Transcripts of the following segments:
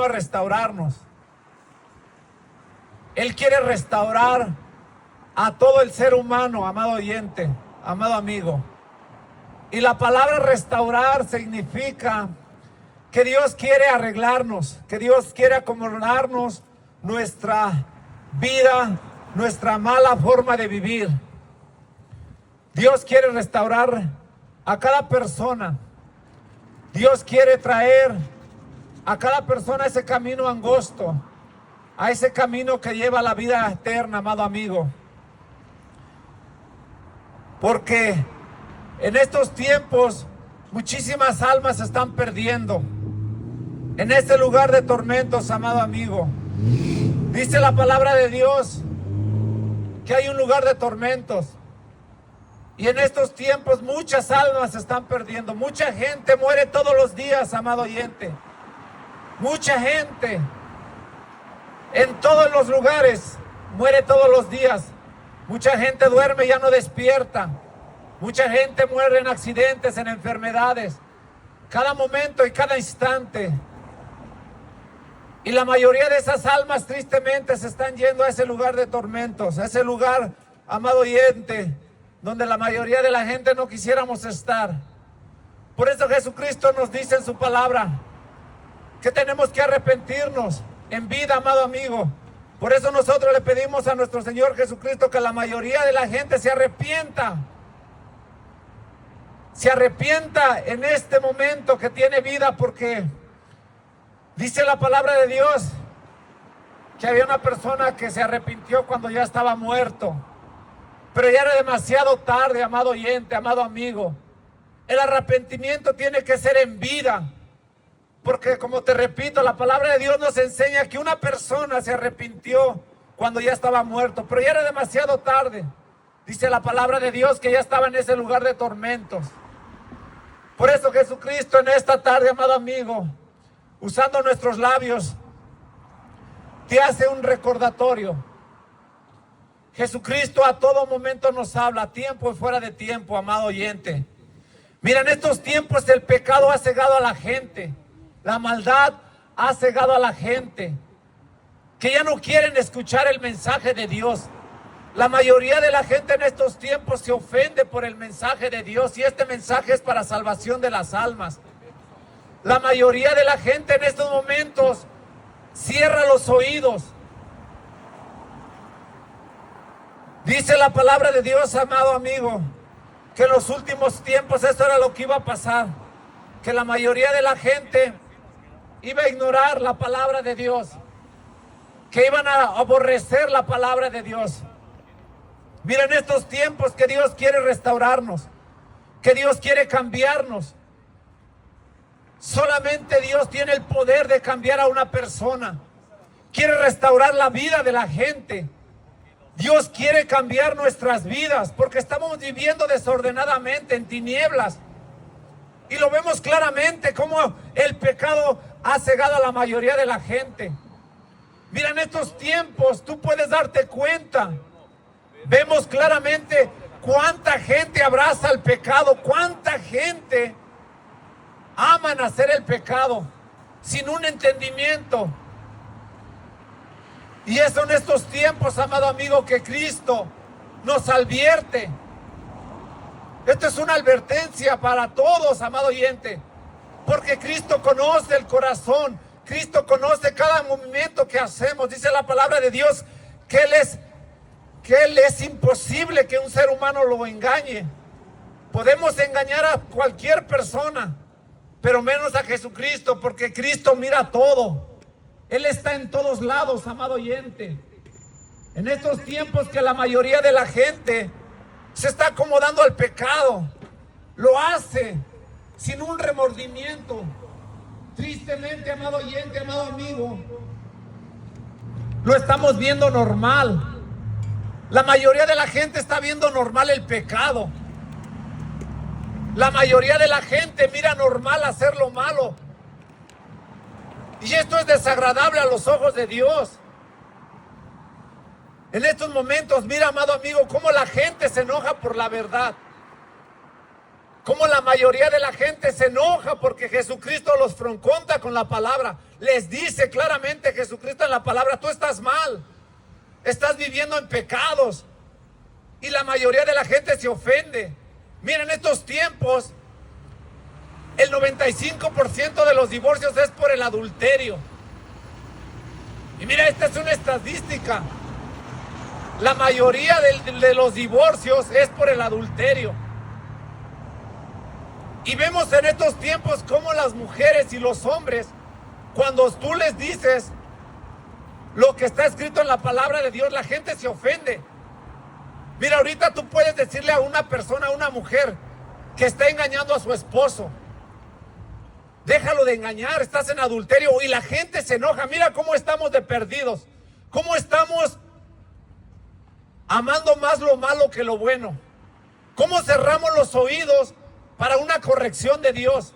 a restaurarnos. Él quiere restaurar a todo el ser humano, amado oyente, amado amigo. Y la palabra restaurar significa que Dios quiere arreglarnos, que Dios quiere acomodarnos nuestra vida, nuestra mala forma de vivir. Dios quiere restaurar a cada persona. Dios quiere traer a cada persona a ese camino angosto, a ese camino que lleva a la vida eterna, amado amigo. Porque en estos tiempos muchísimas almas se están perdiendo en este lugar de tormentos, amado amigo. Dice la palabra de Dios que hay un lugar de tormentos. Y en estos tiempos muchas almas se están perdiendo. Mucha gente muere todos los días, amado oyente. Mucha gente en todos los lugares muere todos los días. Mucha gente duerme y ya no despierta. Mucha gente muere en accidentes, en enfermedades. Cada momento y cada instante. Y la mayoría de esas almas tristemente se están yendo a ese lugar de tormentos. A ese lugar, amado oyente, donde la mayoría de la gente no quisiéramos estar. Por eso Jesucristo nos dice en su palabra que tenemos que arrepentirnos en vida, amado amigo. Por eso nosotros le pedimos a nuestro Señor Jesucristo que la mayoría de la gente se arrepienta. Se arrepienta en este momento que tiene vida, porque dice la palabra de Dios que había una persona que se arrepintió cuando ya estaba muerto. Pero ya era demasiado tarde, amado oyente, amado amigo. El arrepentimiento tiene que ser en vida. Porque como te repito, la palabra de Dios nos enseña que una persona se arrepintió cuando ya estaba muerto. Pero ya era demasiado tarde. Dice la palabra de Dios que ya estaba en ese lugar de tormentos. Por eso Jesucristo en esta tarde, amado amigo, usando nuestros labios, te hace un recordatorio. Jesucristo a todo momento nos habla, a tiempo y fuera de tiempo, amado oyente. Mira, en estos tiempos el pecado ha cegado a la gente. La maldad ha cegado a la gente, que ya no quieren escuchar el mensaje de Dios. La mayoría de la gente en estos tiempos se ofende por el mensaje de Dios, y este mensaje es para salvación de las almas. La mayoría de la gente en estos momentos cierra los oídos. Dice la palabra de Dios, amado amigo, que en los últimos tiempos esto era lo que iba a pasar, que la mayoría de la gente iba a ignorar la palabra de Dios, que iban a aborrecer la palabra de Dios. Miren estos tiempos que Dios quiere restaurarnos, que Dios quiere cambiarnos. Solamente Dios tiene el poder de cambiar a una persona. Quiere restaurar la vida de la gente. Dios quiere cambiar nuestras vidas, porque estamos viviendo desordenadamente en tinieblas. Y lo vemos claramente cómo el pecado ha cegado a la mayoría de la gente. Mira, en estos tiempos tú puedes darte cuenta. Vemos claramente cuánta gente abraza el pecado, cuánta gente aman hacer el pecado sin un entendimiento. Y es en estos tiempos, amado amigo, que Cristo nos advierte. Esto es una advertencia para todos, amado oyente, porque Cristo conoce el corazón, Cristo conoce cada movimiento que hacemos. Dice la palabra de Dios que Él es imposible que un ser humano lo engañe. Podemos engañar a cualquier persona, pero menos a Jesucristo, porque Cristo mira todo. Él está en todos lados, amado oyente. En estos tiempos que la mayoría de la gente se está acomodando al pecado, lo hace sin un remordimiento. Tristemente, amado oyente, amado amigo, lo estamos viendo normal. La mayoría de la gente está viendo normal el pecado. La mayoría de la gente mira normal hacer lo malo. Y esto es desagradable a los ojos de Dios. En estos momentos, mira, amado amigo, cómo la gente se enoja por la verdad. Cómo la mayoría de la gente se enoja porque Jesucristo los confronta con la palabra. les dice claramente Jesucristo en la palabra: tú estás mal, estás viviendo en pecados. Y la mayoría de la gente se ofende. Miren, en estos tiempos, el 95% de los divorcios es por el adulterio. Y mira, esta es una estadística. La mayoría de los divorcios es por el adulterio. Y vemos en estos tiempos cómo las mujeres y los hombres, cuando tú les dices lo que está escrito en la palabra de Dios, la gente se ofende. Mira, ahorita tú puedes decirle a una persona, a una mujer que está engañando a su esposo: déjalo de engañar, estás en adulterio, y la gente se enoja. Mira cómo estamos de perdidos, cómo estamos amando más lo malo que lo bueno, cómo cerramos los oídos para una corrección de Dios.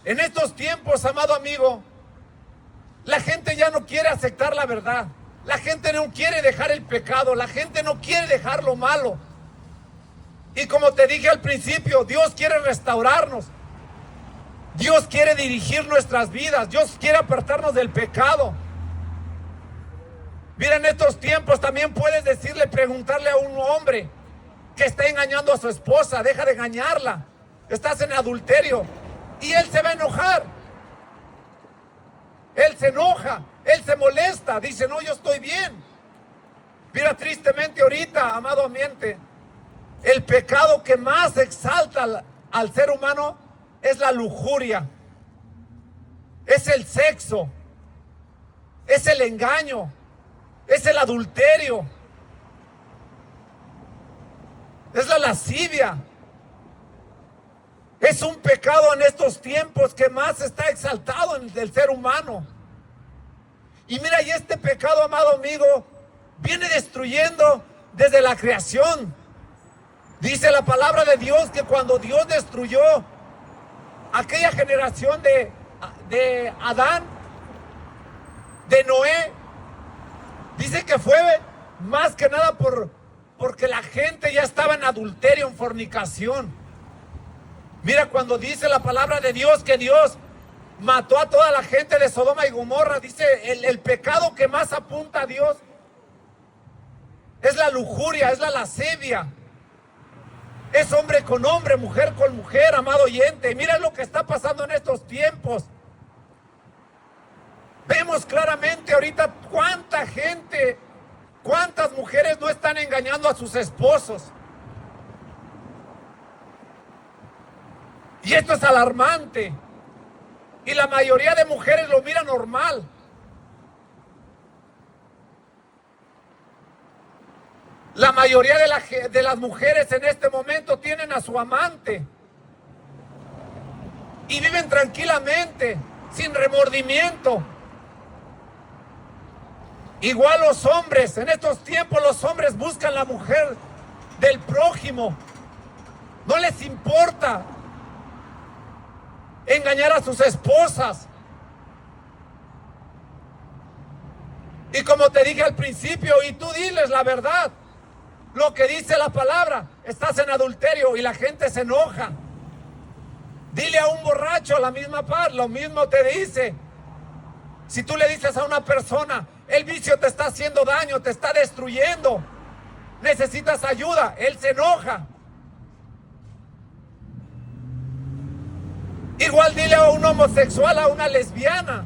En estos tiempos, amado amigo, la gente ya no quiere aceptar la verdad. La gente no quiere dejar el pecado, la gente no quiere dejar lo malo. Y como te dije al principio, Dios quiere restaurarnos. Dios quiere dirigir nuestras vidas. Dios quiere apartarnos del pecado. Mira, en estos tiempos también puedes decirle, preguntarle a un hombre que está engañando a su esposa: deja de engañarla, estás en adulterio. Y él se va a enojar. Él se enoja, él se molesta, dice: no, yo estoy bien. Mira, tristemente ahorita, amado ambiente, el pecado que más exalta al ser humano es la lujuria, es el sexo, es el engaño, es el adulterio, es la lascivia. Es un pecado en estos tiempos que más está exaltado en el ser humano. Y mira, y este pecado, amado amigo, viene destruyendo desde la creación. Dice la palabra de Dios que cuando Dios destruyó aquella generación de Adán, de Noé, dice que fue más que nada porque la gente ya estaba en adulterio, en fornicación. Mira, cuando dice la palabra de Dios que Dios mató a toda la gente de Sodoma y Gomorra, dice el pecado que más apunta a Dios es la lujuria, es la lascivia. Es hombre con hombre, mujer con mujer, amado oyente. Mira lo que está pasando en estos tiempos. Vemos claramente ahorita cuánta gente, cuántas mujeres no están engañando a sus esposos. Y esto es alarmante. Y la mayoría de mujeres lo mira normal. La mayoría de las mujeres en este momento tienen a su amante. Y viven tranquilamente, sin remordimiento. Igual los hombres, en estos tiempos los hombres buscan la mujer del prójimo. No les importa engañar a sus esposas. Y como te dije al principio, y tú diles la verdad, lo que dice la palabra: estás en adulterio, y la gente se enoja. Dile a un borracho la misma paz, lo mismo te dice. Si tú le dices a una persona: el vicio te está haciendo daño, te está destruyendo, necesitas ayuda, él se enoja. Igual dile a un homosexual, a una lesbiana,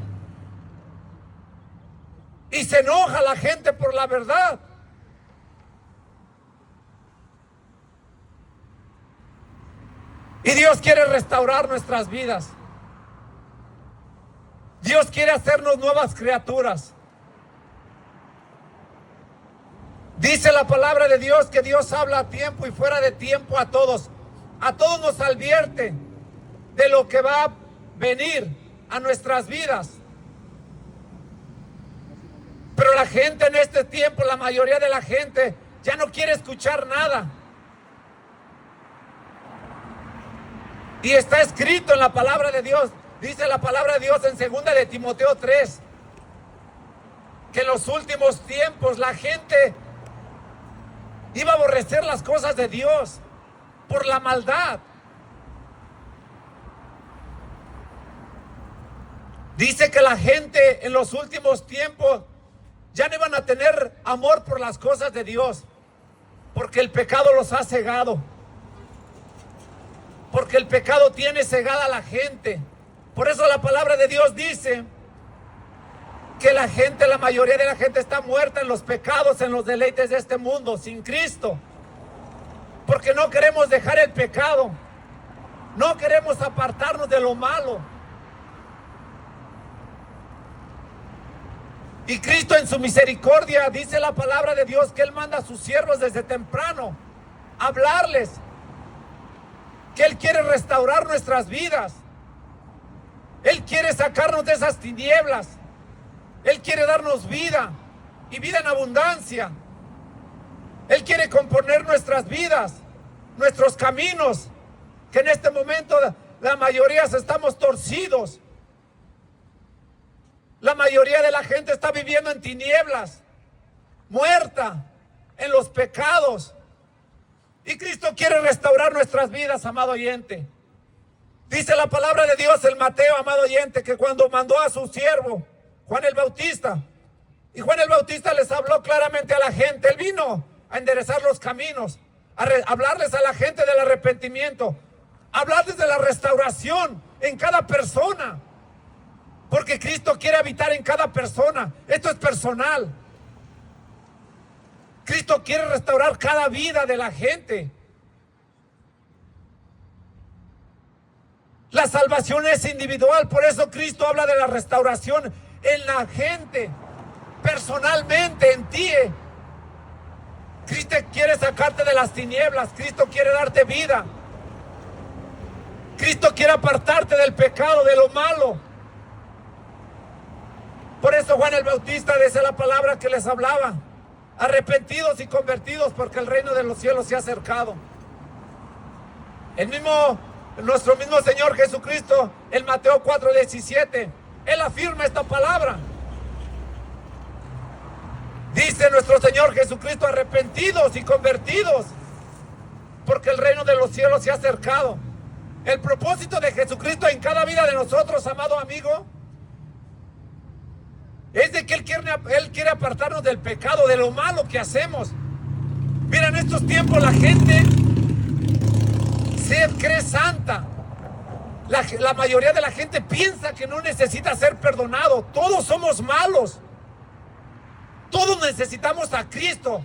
y se enoja la gente por la verdad. Y Dios quiere restaurar nuestras vidas. Dios quiere hacernos nuevas criaturas. Dice la palabra de Dios que Dios habla a tiempo y fuera de tiempo a todos. A todos nos advierte de lo que va a venir a nuestras vidas. Pero la gente en este tiempo, la mayoría de la gente, ya no quiere escuchar nada. Y está escrito en la palabra de Dios, dice la palabra de Dios en 2 de Timoteo 3, que en los últimos tiempos la gente iba a aborrecer las cosas de Dios por la maldad. Dice que la gente en los últimos tiempos ya no iban a tener amor por las cosas de Dios, porque el pecado los ha cegado. Porque el pecado tiene cegada a la gente. Por eso la palabra de Dios dice que la mayoría de la gente está muerta en los pecados, en los deleites de este mundo, sin Cristo. Porque no queremos dejar el pecado. No queremos apartarnos de lo malo. Y Cristo en su misericordia, dice la palabra de Dios, que Él manda a sus siervos desde temprano a hablarles, que Él quiere restaurar nuestras vidas. Él quiere sacarnos de esas tinieblas. Él quiere darnos vida, y vida en abundancia. Él quiere componer nuestras vidas, nuestros caminos, que en este momento la mayoría estamos torcidos. La mayoría de la gente está viviendo en tinieblas, muerta en los pecados. Y Cristo quiere restaurar nuestras vidas, amado oyente. Dice la palabra de Dios en Mateo, amado oyente, que cuando mandó a su siervo, Juan el Bautista, y Juan el Bautista les habló claramente a la gente. Él vino a enderezar los caminos, a hablarles a la gente del arrepentimiento, hablarles de la restauración en cada persona. Porque Cristo quiere habitar en cada persona. Esto es personal. Cristo quiere restaurar cada vida de la gente. La salvación es individual, por eso Cristo habla de la restauración en la gente, personalmente, en ti. Cristo quiere sacarte de las tinieblas, Cristo quiere darte vida. Cristo quiere apartarte del pecado, de lo malo. Por eso Juan el Bautista dice la palabra que les hablaba: arrepentidos y convertidos, porque el reino de los cielos se ha acercado. Nuestro mismo Señor Jesucristo, en Mateo 4:17, Él afirma esta palabra. Dice nuestro Señor Jesucristo: arrepentidos y convertidos, porque el reino de los cielos se ha acercado. El propósito de Jesucristo en cada vida de nosotros, amado amigo, es de que Él quiere apartarnos del pecado, de lo malo que hacemos. Mira, en estos tiempos la gente se cree santa. La mayoría de la gente piensa que no necesita ser perdonado. Todos somos malos. Todos necesitamos a Cristo.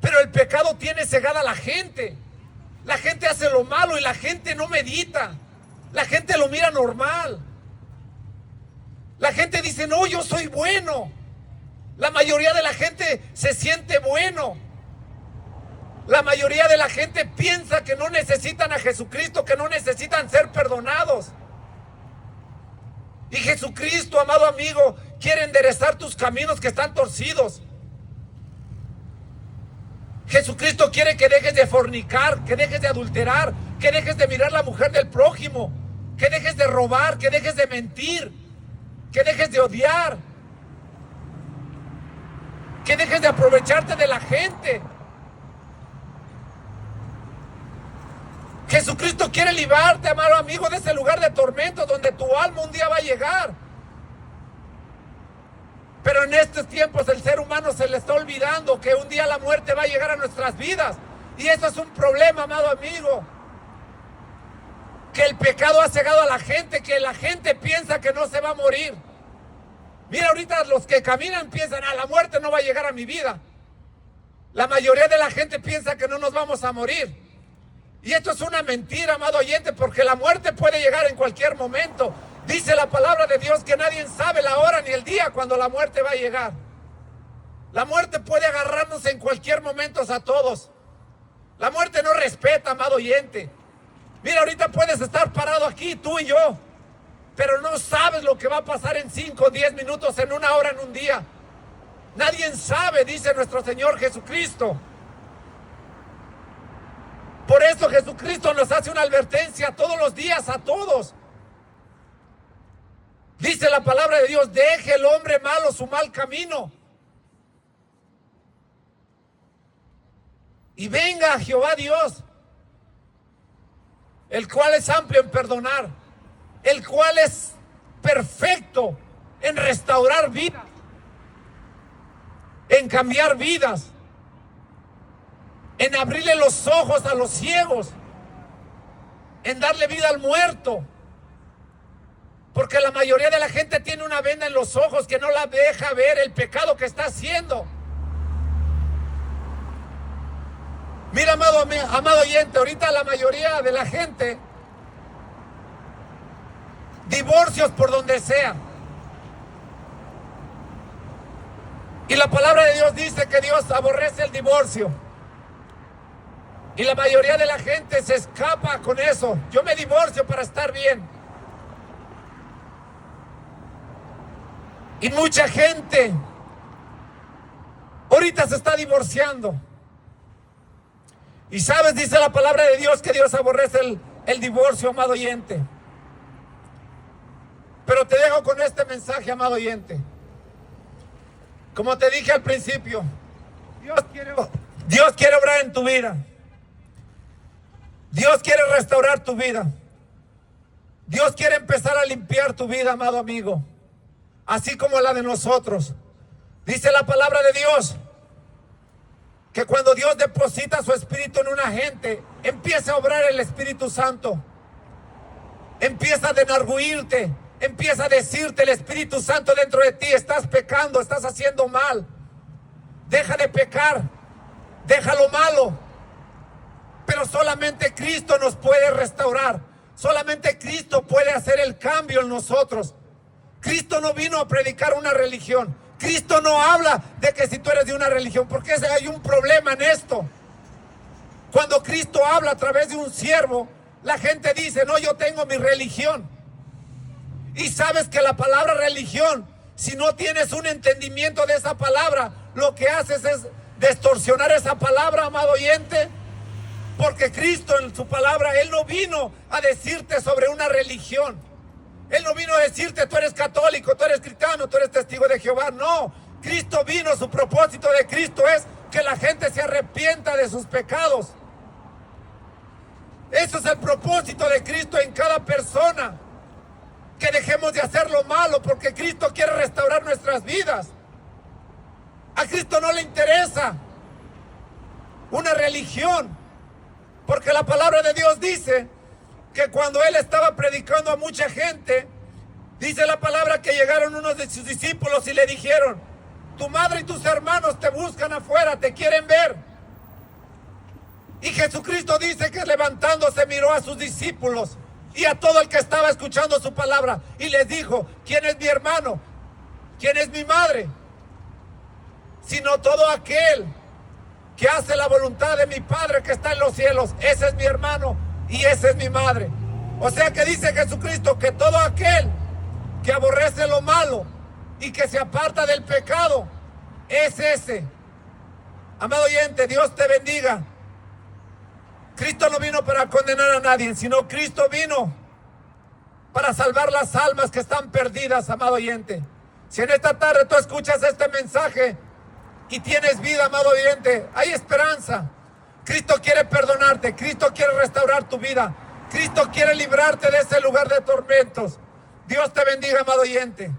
Pero el pecado tiene cegada a la gente. La gente hace lo malo y la gente no medita. La gente lo mira normal. La gente dice: no, yo soy bueno. La mayoría de la gente se siente bueno. La mayoría de la gente piensa que no necesitan a Jesucristo, que no necesitan ser perdonados. Y Jesucristo, amado amigo, quiere enderezar tus caminos que están torcidos. Jesucristo quiere que dejes de fornicar, que dejes de adulterar, que dejes de mirar la mujer del prójimo, que dejes de robar, que dejes de mentir, que dejes de odiar, que dejes de aprovecharte de la gente. Jesucristo quiere librarte, amado amigo, de ese lugar de tormento donde tu alma un día va a llegar. Pero en estos tiempos el ser humano se le está olvidando que un día la muerte va a llegar a nuestras vidas. Y eso es un problema, amado amigo. Que el pecado ha cegado a la gente, que la gente piensa que no se va a morir. Mira, ahorita los que caminan piensan: la muerte no va a llegar a mi vida. La mayoría de la gente piensa que no nos vamos a morir. Y esto es una mentira, amado oyente, porque la muerte puede llegar en cualquier momento. Dice la palabra de Dios que nadie sabe la hora ni el día cuando la muerte va a llegar. La muerte puede agarrarnos en cualquier momento a todos. La muerte no respeta, amado oyente. Mira, ahorita puedes estar parado aquí, tú y yo, pero no sabes lo que va a pasar en 5, 10 minutos, en una hora, en un día. Nadie sabe, dice nuestro Señor Jesucristo. Por eso Jesucristo nos hace una advertencia todos los días a todos. Dice la palabra de Dios: deje el hombre malo su mal camino y venga a Jehová Dios, el cual es amplio en perdonar, el cual es perfecto en restaurar vidas, en cambiar vidas, en abrirle los ojos a los ciegos, en darle vida al muerto. Porque la mayoría de la gente tiene una venda en los ojos que no la deja ver el pecado que está haciendo. Mira, amado oyente, ahorita la mayoría de la gente, divorcios por donde sea. Y la palabra de Dios dice que Dios aborrece el divorcio. Y la mayoría de la gente se escapa con eso. Yo me divorcio para estar bien. Y mucha gente ahorita se está divorciando. Y sabes, dice la palabra de Dios que Dios aborrece el divorcio, amado oyente. Pero te dejo con este mensaje, amado oyente. Como te dije al principio, Dios quiere obrar en tu vida. Dios quiere restaurar tu vida. Dios quiere empezar a limpiar tu vida, amado amigo, así como la de nosotros. Dice la palabra de Dios que cuando Dios deposita su espíritu en una gente, empieza a obrar el Espíritu Santo. Empieza a enarguirte, empieza a decirte el Espíritu Santo dentro de ti: estás pecando, estás haciendo mal. Deja de pecar, deja lo malo. Pero solamente Cristo nos puede restaurar. Solamente Cristo puede hacer el cambio en nosotros. Cristo no vino a predicar una religión. Cristo no habla de que si tú eres de una religión, porque hay un problema en esto. Cuando Cristo habla a través de un siervo, la gente dice: no, yo tengo mi religión. Y sabes que la palabra religión, si no tienes un entendimiento de esa palabra, lo que haces es distorsionar esa palabra, amado oyente. Porque Cristo en su palabra, Él no vino a decirte sobre una religión. Él no vino a decirte: tú eres católico, tú eres cristiano, tú eres testigo de Jehová. No, Cristo vino, su propósito de Cristo es que la gente se arrepienta de sus pecados. Eso es el propósito de Cristo en cada persona. Que dejemos de hacer lo malo, porque Cristo quiere restaurar nuestras vidas. A Cristo no le interesa una religión, porque la palabra de Dios dice que cuando Él estaba predicando a mucha gente, dice la palabra que llegaron unos de sus discípulos y le dijeron: tu madre y tus hermanos te buscan afuera, te quieren ver. Y Jesucristo dice que levantándose miró a sus discípulos y a todo el que estaba escuchando su palabra y les dijo: ¿quién es mi hermano? ¿Quién es mi madre? Sino todo aquel que hace la voluntad de mi Padre que está en los cielos. Ese es mi hermano y esa es mi madre. O sea que dice Jesucristo que todo aquel que aborrece lo malo y que se aparta del pecado es ese. Amado oyente, Dios te bendiga. Cristo no vino para condenar a nadie, sino Cristo vino para salvar las almas que están perdidas, amado oyente. Si en esta tarde tú escuchas este mensaje y tienes vida, amado oyente, hay esperanza. Cristo quiere perdonarte, Cristo quiere restaurar tu vida, Cristo quiere librarte de ese lugar de tormentos. Dios te bendiga, amado oyente.